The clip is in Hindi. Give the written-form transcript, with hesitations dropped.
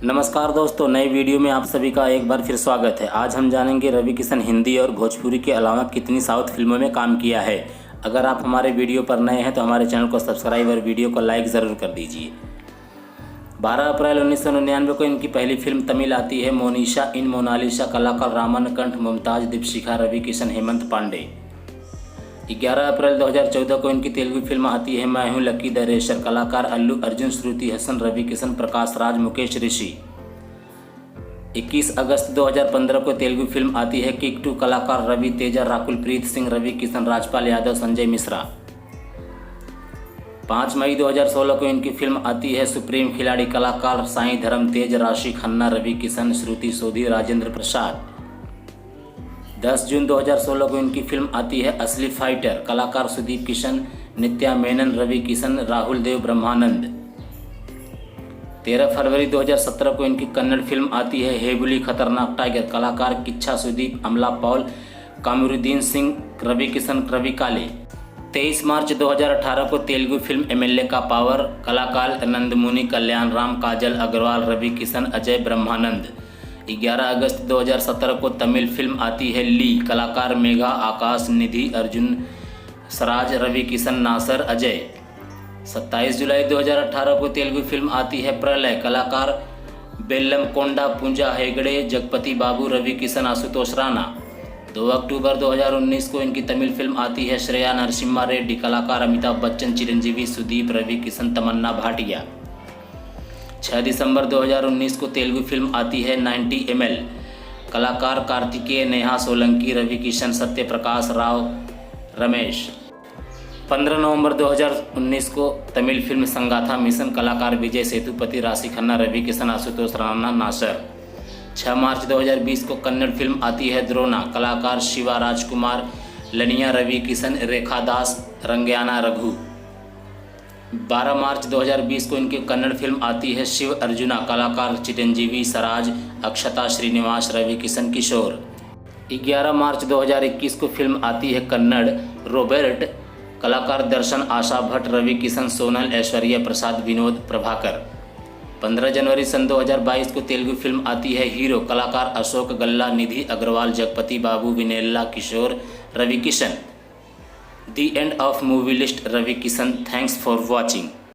नमस्कार दोस्तों, नई वीडियो में आप सभी का एक बार फिर स्वागत है। आज हम जानेंगे रवि किशन हिंदी और भोजपुरी के अलावा कितनी साउथ फिल्मों में काम किया है। अगर आप हमारे वीडियो पर नए हैं तो हमारे चैनल को सब्सक्राइब और वीडियो को लाइक ज़रूर कर दीजिए। 12 अप्रैल 1999 को इनकी पहली फिल्म तमिल आती है मोनिशा इन मोनालिसा। कलाकार रामन कंठ, मुमताज़, दीपशिखा, रवि किशन, हेमंत पांडे। 11 अप्रैल 2014 को इनकी तेलुगु फिल्म आती है मैं हूं लकी द रेसर। कलाकार अल्लू अर्जुन, श्रुति हसन, रवि किशन, प्रकाश राज, मुकेश ऋषि। 21 अगस्त 2015 को तेलुगु फिल्म आती है किक 2। कलाकार रवि तेजा, राकुल प्रीत सिंह, रवि किशन, राजपाल यादव, संजय मिश्रा। 5 मई 2016 को इनकी फिल्म आती है सुप्रीम खिलाड़ी। कलाकार साईं धर्म तेज, राशि खन्ना, रवि किशन, श्रुति सोधी, राजेंद्र प्रसाद। 10 जून 2016 को इनकी फिल्म आती है असली फाइटर। कलाकार सुदीप किशन, नित्या मेनन, रवि किशन, राहुल देव, ब्रह्मानंद। 13 फरवरी 2017 को इनकी कन्नड़ फिल्म आती है हेबुली खतरनाक टाइगर। कलाकार किच्छा सुदीप, अमला पॉल, कामरुद्दीन सिंह, रवि किशन, रवि काले। 23 मार्च 2018 को तेलुगु फिल्म एमएलए का पावर। कलाकार नंदमुनि, कल्याण राम, काजल अग्रवाल, रवि किशन, अजय, ब्रह्मानंद। 11 अगस्त 2017 को तमिल फिल्म आती है ली। कलाकार मेघा, आकाश, निधि, अर्जुन सराज, रवि किशन, नासर, अजय। 27 जुलाई 2018 को तेलुगु फिल्म आती है प्रलय। कलाकार बेल्लम कोंडा, पूजा हेगड़े, जगपति बाबू, रवि किशन, आशुतोष राणा। 2 अक्टूबर 2019 को इनकी तमिल फिल्म आती है श्रेया नरसिम्हा रेड्डी। कलाकार अमिताभ बच्चन, चिरंजीवी, सुदीप, रवि किशन, तमन्ना भाटिया। 6 दिसंबर 2019 को तेलुगु फिल्म आती है 90 ml। कलाकार कार्तिकेय, नेहा सोलंकी, रवि किशन, सत्य प्रकाश राव, रमेश। 15 नवंबर 2019 को तमिल फिल्म संगाथा मिशन। कलाकार विजय सेतुपति, राशि खन्ना, रवि किशन, आशुतोष राणा, नासर। 6 मार्च 2020 को कन्नड़ फिल्म आती है द्रोना। कलाकार शिवा राजकुमार, लनिया, रवि किशन, रेखा दास, रंग्याना रघु। 12 मार्च 2020 को इनकी कन्नड़ फिल्म आती है शिव अर्जुना। कलाकार चिरंजीवी, सराज, अक्षता श्रीनिवास, रवि किशन, किशोर। 11 मार्च 2021 को फिल्म आती है कन्नड़ रोबर्ट। कलाकार दर्शन, आशा भट्ट, रवि किशन, सोनल, ऐश्वर्या प्रसाद, विनोद प्रभाकर। 15 जनवरी सन 2022 को तेलुगु फिल्म आती है हीरो। कलाकार अशोक गल्ला, निधि अग्रवाल, जगपति बाबू, विनेल्ला, किशोर, Ravi Kishan. The end of movie list, Ravi Kishan. Thanks for watching.